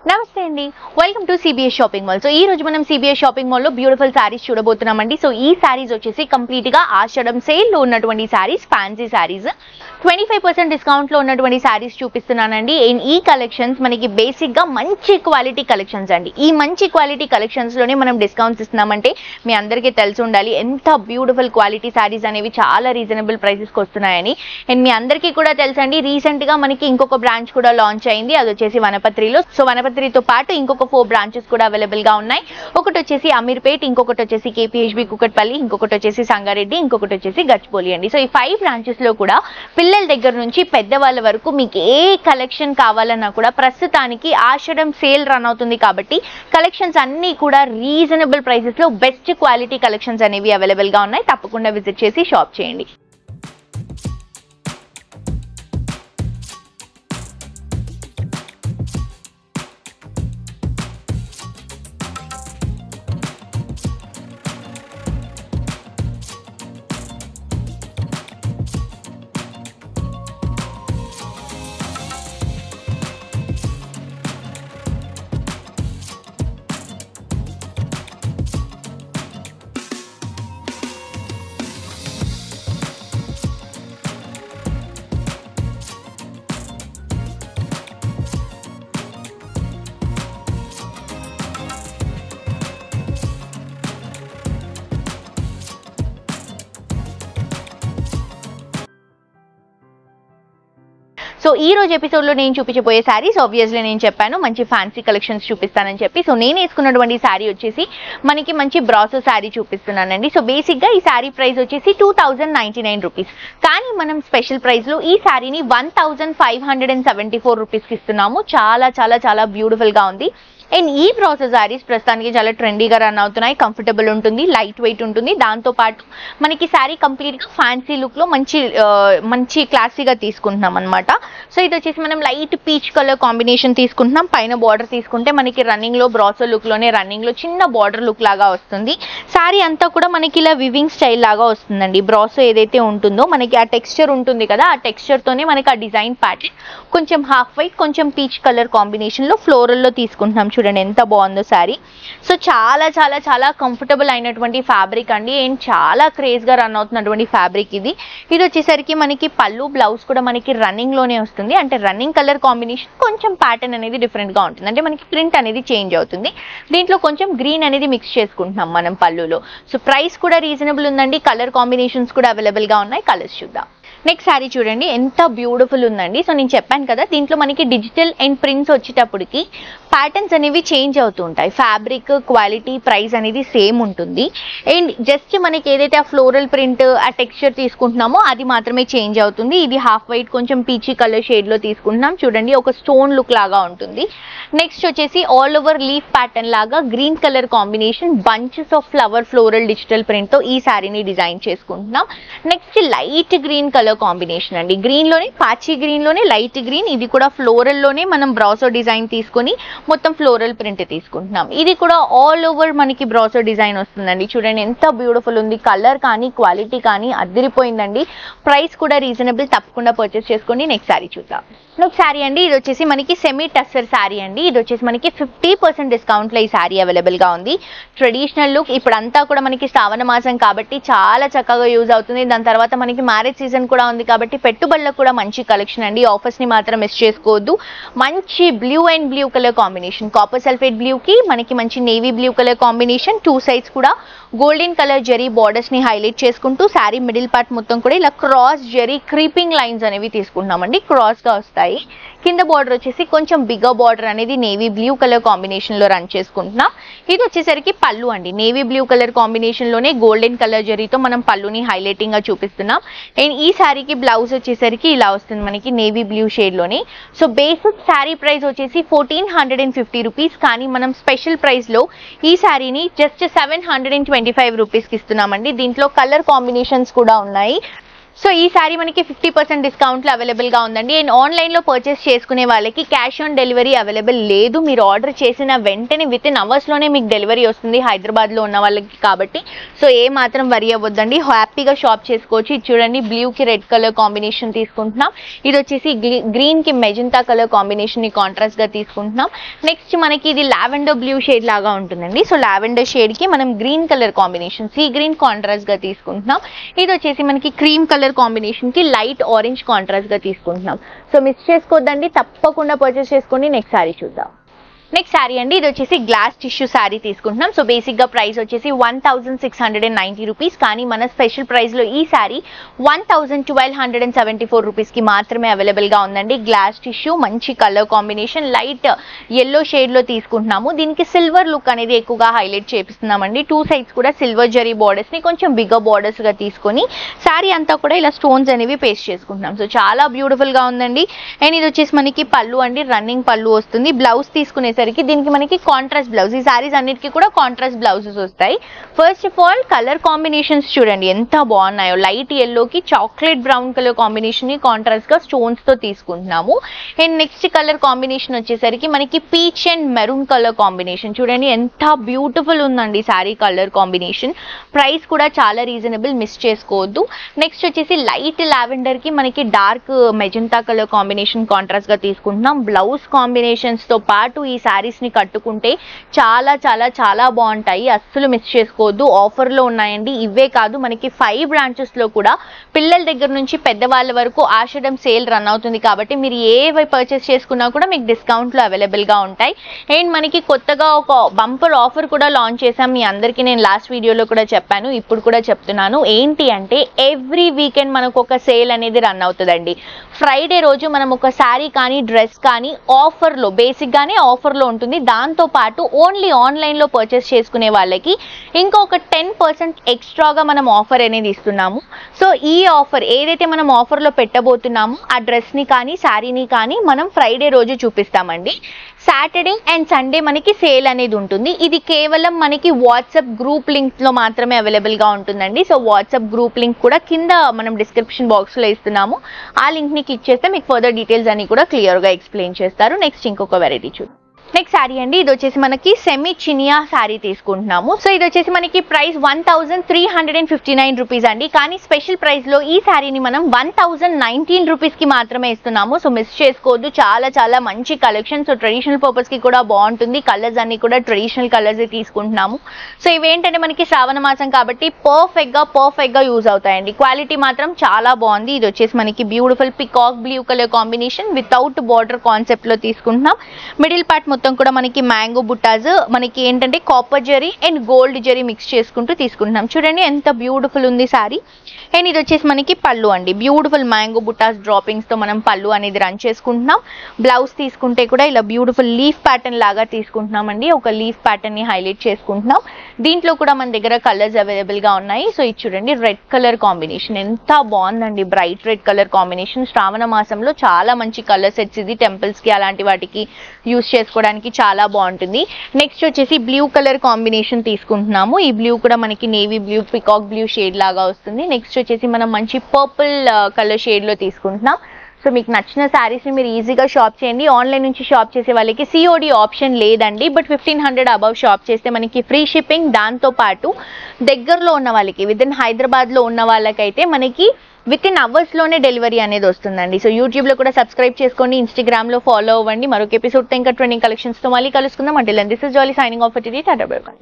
నమస్తే అండి, welcome to CBS shopping mall. So ఈ రోజు మనం సిబిఎస్ షాపింగ్ మాల్ లో బ్యూటిఫుల్ సారీస్ చూడబోతున్నామండి. సో ఈ సారీస్ వచ్చేసి కంప్లీట్ గా ఆషాఢం సేల్ లో ఉన్నటువంటి సారీస్, ఫ్యాన్సీ సారీస్ 25% డిస్కౌంట్ లో ఉన్నటువంటి సారీస్ చూపిస్తున్నానండి. ఈ కలెక్షన్స్ మనకి బేసిక్ గా మంచి క్వాలిటీ కలెక్షన్స్ అండి. ఈ మంచి క్వాలిటీ కలెక్షన్స్ లోనే మనం డిస్కౌంట్స్ ఇస్తున్నామంటే మీ అందరికీ తెలిసి ఉండాలి ఎంత బ్యూటిఫుల్ క్వాలిటీ సారీస్ అనేవి చాలా రీజనబుల్ ప్రైసెస్ కి వస్తున్నాయని. అండ్ మీ అందరికీ కూడా తెలుసండి, రీసెంట్ గా మనకి ఇంకొక బ్రాంచ్ కూడా లాంచ్ అయింది, అది వచ్చేసి వనపత్రిలో. సో వనపత్రితో పాటు ఇంకొక 4 బ్రాంచెస్ కూడా అవైలబుల్ గా ఉన్నాయి. ఒకటి వచ్చేసి అమీర్పేట్, ఇంకొకటి వచ్చేసి కేపీహెచ్బి కుకట్పల్లి, ఇంకొకటి వచ్చేసి సంగారెడ్డి, ఇంకొకటి వచ్చేసి గచ్చిబౌలి అండి. సో ఈ 5 బ్రాంచెస్ లో కూడా పిల్లల దగ్గర నుంచి పెద్దవాళ్ళ వరకు మీకు ఏ కలెక్షన్ కావాలన్నా కూడా ప్రస్తుతానికి ఆషాఢం సేల్ రన్ అవుతుంది కాబట్టి కలెక్షన్స్ అన్ని కూడా రీజనబుల్ ప్రైసెస్ లో బెస్ట్ క్వాలిటీ కలెక్షన్స్ అనేవి అవైలబుల్ గా ఉన్నాయి. తప్పకుండా విజిట్ చేసి షాప్ చేయండి. సో ఈ రోజు ఎపిసోడ్ లో నేను చూపించబోయే సారీస్ ఆబ్వియస్లీ నేను చెప్పాను మంచి ఫ్యాన్సీ కలెక్షన్స్ చూపిస్తానని చెప్పి. సో నేను వేసుకున్నటువంటి సారీ వచ్చేసి మనకి మంచి బ్రాసో సారీ చూపిస్తున్నానండి. సో బేసిక్ గా ఈ సారీ ప్రైస్ వచ్చేసి 2099 రూపీస్, కానీ మనం స్పెషల్ ప్రైస్ లో ఈ సారీని 1574 రూపీస్ కి ఇస్తున్నాము. చాలా చాలా చాలా బ్యూటిఫుల్ గా ఉంది. అండ్ ఈ బ్రాసో సారీస్ ప్రస్తుతానికి చాలా ట్రెండీగా రన్ అవుతున్నాయి. కంఫర్టబుల్ ఉంటుంది, లైట్ వెయిట్ ఉంటుంది. దాంతో పాటు మనకి సారీ కంప్లీట్ గా ఫ్యాన్సీ లుక్ లో మంచి క్లాసీగా తీసుకుంటున్నాం అనమాట. సో ఇది వచ్చేసి మనం లైట్ పీచ్ కలర్ కాంబినేషన్ తీసుకుంటున్నాం. పైన బార్డర్ తీసుకుంటే మనకి రన్నింగ్ లో బ్రాసో లుక్ లోనే రన్నింగ్ లో చిన్న బార్డర్ లుక్ లాగా వస్తుంది. సారీ అంతా కూడా మనకి ఇలా వివింగ్ స్టైల్ లాగా వస్తుందండి. బ్రాసో ఏదైతే ఉంటుందో మనకి ఆ టెక్స్చర్ ఉంటుంది కదా, ఆ టెక్స్చర్ తోనే మనకి ఆ డిజైన్ ప్యాటర్న్ కొంచెం హాఫ్ వైట్ కొంచెం పీచ్ కలర్ కాంబినేషన్ లో ఫ్లోరల్ లో తీసుకుంటున్నాం. చూడండి ఎంత బాగుందో సారీ. సో చాలా చాలా చాలా కంఫర్టబుల్ అయినటువంటి ఫ్యాబ్రిక్ అండి. అండ్ చాలా క్రేజ్ గా రన్ అవుతున్నటువంటి ఫ్యాబ్రిక్ ఇది. ఇది వచ్చేసరికి మనకి పళ్ళు బ్లౌజ్ కూడా మనకి రన్నింగ్ లోనే వస్తుంది. అంటే రన్నింగ్ కలర్ కాంబినేషన్ కొంచెం ప్యాటర్న్ అనేది డిఫరెంట్ గా ఉంటుంది, అంటే మనకి ప్రింట్ అనేది చేంజ్ అవుతుంది. దీంట్లో కొంచెం గ్రీన్ అనేది మిక్స్ చేసుకుంటున్నాం మనం పళ్ళులో. సో ప్రైస్ కూడా రీజనబుల్ ఉందండి. కలర్ కాంబినేషన్స్ కూడా అవైలబుల్ గా ఉన్నాయి. కలర్స్ చూద్దాం. నెక్స్ట్ సారీ చూడండి ఎంత బ్యూటిఫుల్ ఉందండి. సో నేను చెప్పాను కదా, దీంట్లో మనకి డిజిటల్ అండ్ ప్రింట్స్ వచ్చేటప్పటికి ప్యాటర్న్స్ అనేవి చేంజ్ అవుతూ ఉంటాయి. ఫ్యాబ్రిక్ క్వాలిటీ ప్రైస్ అనేది సేమ్ ఉంటుంది. అండ్ జస్ట్ మనకి ఏదైతే ఆ ఫ్లోరల్ ప్రింట్ ఆ టెక్స్చర్ తీసుకుంటున్నామో అది మాత్రమే చేంజ్ అవుతుంది. ఇది హాఫ్ వైట్ కొంచెం పీచీ కలర్ షేడ్ లో తీసుకుంటున్నాం. చూడండి ఒక స్టోన్ లుక్ లాగా ఉంటుంది. నెక్స్ట్ వచ్చేసి ఆల్ ఓవర్ లీఫ్ ప్యాటర్న్ లాగా green colour combination bunches of flower floral digital print తో ఈ సారీని డిజైన్ చేసుకుంటున్నాం. Next light green colour combination అండి. గ్రీన్ లోనే పాచి గ్రీన్ లోనే లైట్ గ్రీన్. ఇది కూడా ఫ్లోరల్ లోనే మనం బ్రాసో డిజైన్ తీసుకొని మొత్తం ఫ్లోరల్ ప్రింట్ తీసుకుంటున్నాం. ఇది కూడా ఆల్ ఓవర్ మనకి బ్రాసో డిజైన్ వస్తుందండి. చూడండి ఎంత బ్యూటిఫుల్ ఉంది. కలర్ కానీ క్వాలిటీ కానీ అదిరిపోయిందండి. ప్రైస్ కూడా రీజనబుల్, తప్పకుండా పర్చేస్ చేసుకోండి. నెక్స్ట్ సారీ చూద్దాం. నెక్స్ట్ సారీ అండి, ఇది వచ్చేసి మనకి సెమీ టస్సర్ సారీ అండి. ఇది వచ్చేసి మనకి 50% డిస్కౌంట్ లో ఈ సారీ అవైలబుల్ గా ఉంది. Traditional look. ఇప్పుడంతా కూడా మనకి శ్రావణ మాసం కాబట్టి చాలా చక్కగా యూజ్ అవుతుంది. దాని తర్వాత మనకి మ్యారేజ్ సీజన్ కూడా ఉంది కాబట్టి పెట్టుబడులకు కూడా మంచి కలెక్షన్ అండి. ఆఫర్స్ ని మాత్రం మిస్ చేసుకోవద్దు. మంచి blue and blue colour combination, copper sulphate blue కి మనకి మంచి navy blue colour combination. 2 sides కూడా గోల్డెన్ కలర్ జరీ బార్డర్స్ ని హైలైట్ చేసుకుంటూ సారీ మిడిల్ పార్ట్ మొత్తం కూడా ఇలా క్రాస్ జరీ క్రీపింగ్ లైన్స్ అనేవి తీసుకుంటున్నామండి. క్రాస్ గా వస్తాయి. కింద బార్డర్ వచ్చేసి కొంచెం బిగ్గర్ బార్డర్ అనేది నేవీ బ్లూ కలర్ కాంబినేషన్ లో రన్ చేసుకుంటున్నాం. ఇది వచ్చేసరికి పళ్ళు అండి. నేవీ బ్లూ కలర్ కాంబినేషన్ లోనే గోల్డెన్ కలర్ జరీతో మనం పళ్ళుని హైలైటింగ్ గా చూపిస్తున్నాం. అండ్ ఈ సారీకి బ్లౌజ్ వచ్చేసరికి ఇలా వస్తుంది మనకి నేవీ బ్లూ షేడ్ లోని. సో బేసిక్ సారీ ప్రైస్ వచ్చేసి 1450 రూపీస్, కానీ మనం స్పెషల్ ప్రైస్ లో ఈ సారీని జస్ట్ 725 రూపీస్ కి ఇస్తున్నామండి. దీంట్లో కలర్ కాంబినేషన్స్ కూడా ఉన్నాయి. సో ఈ సారీ మనకి 50% డిస్కౌంట్లో అవైలబుల్గా ఉందండి. అండ్ ఆన్లైన్లో పర్చేస్ చేసుకునే వాళ్ళకి క్యాష్ ఆన్ డెలివరీ అవైలబుల్ లేదు. మీరు ఆర్డర్ చేసిన వెంటనే విత్ ఇన్ అవర్స్లోనే మీకు డెలివరీ వస్తుంది హైదరాబాద్లో ఉన్న వాళ్ళకి కాబట్టి. సో ఏ మాత్రం వరి అవ్వద్దండి, హ్యాపీగా షాప్ చేసుకోవచ్చు. ఇది చూడండి, బ్లూకి రెడ్ కలర్ కాంబినేషన్ తీసుకుంటున్నాం. ఇది వచ్చేసి గ్రీన్కి మెజంతా కలర్ కాంబినేషన్ని కాంట్రాస్ట్గా తీసుకుంటున్నాం. నెక్స్ట్ మనకి ఇది లావెండర్ బ్లూ షేడ్ లాగా ఉంటుందండి. సో లావెండర్ షేడ్కి మనం green colour combination sea green కాంట్రాస్ట్గా తీసుకుంటున్నాం. ఇది వచ్చేసి మనకి క్రీమ్ కలర్ కాంబినేషన్ కి లైట్ ఆరెంజ్ కాంట్రాస్ట్ గా తీసుకుంటున్నాం. సో మిస్ చేసుకోవద్దండి, తప్పకుండా పర్చేస్ చేసుకోండి. నెక్స్ట్ సారీ చూద్దాం. నెక్స్ట్ సారీ అండి, ఇది వచ్చేసి గ్లాస్ టిష్యూ సారీ తీసుకుంటున్నాం. సో బేసిక్ గా ప్రైస్ వచ్చేసి 1690 రూపీస్, కానీ మన స్పెషల్ ప్రైస్ లో ఈ సారీ 1274 రూపీస్ కి మాత్రమే అవైలబుల్ గా ఉందండి. గ్లాస్ టిష్యూ మంచి colour combination light yellow shade లో తీసుకుంటున్నాము. దీనికి సిల్వర్ లుక్ అనేది ఎక్కువగా హైలైట్ చేపిస్తున్నామండి. టూ సైడ్స్ కూడా సిల్వర్ జరీ బార్డర్స్ ని కొంచెం బిగ్గర్ బార్డర్స్ గా తీసుకొని సారీ అంతా కూడా ఇలా స్టోన్స్ అనేవి పేస్ట్ చేసుకుంటున్నాం. సో చాలా బ్యూటిఫుల్ గా ఉందండి. అండ్ ఇది వచ్చేసి మనకి పళ్ళు అండి, రన్నింగ్ పళ్ళు వస్తుంది. బ్లౌజ్ తీసుకునే దీనికి మనకి కాంట్రాస్ట్ బ్లౌజ్, ఈ సారీస్ అన్నిటికీ కూడా కాంట్రాస్ట్ బ్లౌజెస్ వస్తాయి. First of all colour combinations చూడండి ఎంత బాగున్నాయో. లైట్ ఎల్లోకి చాక్లెట్ బ్రౌన్ కలర్ కాంబినేషన్ ని కాంట్రాస్ట్ గా స్టోన్స్ తో తీసుకుంటున్నాము. అండ్ నెక్స్ట్ కలర్ కాంబినేషన్ వచ్చేసరికి మనకి peach and maroon colour combination చూడండి ఎంత బ్యూటిఫుల్ ఉందండి సారీ కలర్ కాంబినేషన్. ప్రైస్ కూడా చాలా రీజనబుల్, మిస్ చేసుకోవద్దు. నెక్స్ట్ వచ్చేసి లైట్ లావెండర్ కి మనకి dark magenta colour combination contrast గా తీసుకుంటున్నాం. బ్లౌజ్ కాంబినేషన్స్ తో పాటు ఈ సారీస్ ని కట్టుకుంటే చాలా చాలా చాలా బాగుంటాయి, అస్సలు మిస్ చేసుకోవద్దు. ఆఫర్ లో ఉన్నాయండి. ఇవే కాదు, మనకి 5 బ్రాంచెస్ లో కూడా పిల్లల దగ్గర నుంచి పెద్దవాళ్ళ వరకు ఆషాఢం సేల్ రన్ అవుతుంది కాబట్టి మీరు ఏ పర్చేస్ చేసుకున్నా కూడా మీకు డిస్కౌంట్లు అవైలబుల్ గా ఉంటాయి. అండ్ మనకి కొత్తగా ఒక బంపర్ ఆఫర్ కూడా లాంచ్ చేసాం. మీ అందరికీ నేను లాస్ట్ వీడియోలో కూడా చెప్పాను, ఇప్పుడు కూడా చెప్తున్నాను. ఏంటి అంటే ఎవ్రీ వీకెండ్ మనకు ఒక సేల్ అనేది రన్ అవుతుందండి. ఫ్రైడే రోజు మనం ఒక శారీ కానీ డ్రెస్ కానీ ఆఫర్లో బేసిక్ గానే ఆఫర్లో ఉంటుంది. దాంతో పాటు ఓన్లీ ఆన్లైన్లో పర్చేస్ చేసుకునే వాళ్ళకి ఇంకొక 10% ఎక్స్ట్రాగా మనం ఆఫర్ అనేది ఇస్తున్నాము. సో ఈ ఆఫర్ ఏదైతే మనం ఆఫర్లో పెట్టబోతున్నామో ఆ డ్రెస్ని కానీ శారీని కానీ మనం ఫ్రైడే రోజు చూపిస్తామండి. సాటర్డే అండ్ సండే మనకి సేల్ అనేది ఉంటుంది. ఇది కేవలం మనకి వాట్సాప్ గ్రూప్ లింక్లో మాత్రమే అవైలబుల్గా ఉంటుందండి. సో వాట్సాప్ గ్రూప్ లింక్ కూడా కింద మనం డిస్క్రిప్షన్ బాక్స్లో ఇస్తున్నాము. ఆ లింక్ని క్లిక్ చేస్తే మీకు ఫర్దర్ డీటెయిల్స్ అన్ని కూడా క్లియర్గా ఎక్స్ప్లెయిన్ చేస్తారు. నెక్స్ట్ ఇంకొక వెరైటీ చూద్దాం. నెక్స్ట్ సారీ అండి, ఇది వచ్చేసి మనకి సెమీ చినియా సారీ తీసుకుంటున్నాము. సో ఇది వచ్చేసి మనకి ప్రైస్ 1359 రూపీస్ అండి, కానీ స్పెషల్ ప్రైస్ లో ఈ సారీని మనం 1019 రూపీస్ కి మాత్రమే ఇస్తున్నాము. సో మిస్ చేసుకోవద్దు, చాలా చాలా మంచి కలెక్షన్. సో ట్రెడిషనల్ పర్పస్ కి కూడా బాగుంటుంది. కలర్స్ అన్ని కూడా ట్రెడిషనల్ కలర్స్ తీసుకుంటున్నాము. సో ఇవేంటంటే మనకి శ్రావణ మాసం కాబట్టి పర్ఫెక్ట్ గా యూజ్ అవుతాయండి. క్వాలిటీ మాత్రం చాలా బాగుంది. ఇది వచ్చేసి మనకి beautiful peacock blue colour combination without border concept లో తీసుకుంటున్నాం. మిడిల్ పార్ట్ మొత్తం కూడా మనకి మ్యాంగో బుట్టాస్, మనకి ఏంటంటే copper zari and gold zari mix చేసుకుంటూ తీసుకుంటున్నాం. చూడండి ఎంత బ్యూటిఫుల్ ఉంది సారీ. అండ్ ఇది వచ్చేసి మనకి పళ్ళు అండి, బ్యూటిఫుల్ మ్యాంగో బుట్టాస్ డ్రాపింగ్స్ తో మనం పళ్ళు అనేది రన్ చేసుకుంటున్నాం. బ్లౌజ్ తీసుకుంటే కూడా ఇలా బ్యూటిఫుల్ లీఫ్ ప్యాటర్న్ లాగా తీసుకుంటున్నాం అండి. ఒక లీఫ్ ప్యాటర్న్ ని హైలైట్ చేసుకుంటున్నాం. దీంట్లో కూడా మన దగ్గర కలర్స్ అవైలబుల్ గా ఉన్నాయి. సో ఇది చూడండి రెడ్ కలర్ కాంబినేషన్ ఎంత బాగుందండి, బ్రైట్ రెడ్ కలర్ కాంబినేషన్. శ్రావణ మాసంలో చాలా మంచి కలర్ సెట్స్, ఇది టెంపుల్స్ కి అలాంటి వాటికి యూస్ చేసుకోవడానికి చాలా బాగుంటుంది. నెక్స్ట్ వచ్చేసి బ్లూ కలర్ కాంబినేషన్ తీసుకుంటున్నాము. ఈ బ్లూ కూడా మనకి navy blue peacock blue shade లాగా వస్తుంది. నెక్స్ట్ వచ్చేసి మనం మంచి పర్పుల్ కలర్ షేడ్ లో తీసుకుంటున్నాం. సో మీకు నచ్చిన శారీస్ని మీరు ఈజీగా షాప్ చేయండి. ఆన్లైన్ నుంచి షాప్ చేసే వాళ్ళకి సిఓడి ఆప్షన్ లేదండి, బట్ 1500 అబవ్ షాప్ చేస్తే మనకి ఫ్రీ షిప్పింగ్. దాంతోపాటు దగ్గరలో ఉన్న వాళ్ళకి విత్ ఇన్ హైదరాబాద్లో ఉన్న వాళ్ళకైతే మనకి విత్ ఇన్ అవర్స్లోనే డెలివరీ అనేది వస్తుందండి. సో యూట్యూబ్లో కూడా సబ్స్క్రైబ్ చేసుకోండి, ఇన్స్టాగ్రామ్లో ఫాలో అవ్వండి. మరొక ఎపిసోడ్తో ఇంకా ట్రెండింగ్ కలెక్షన్స్తో మళ్ళీ కలుసుకుందాం. అంటే this is jolly signing off today. Tata bye by.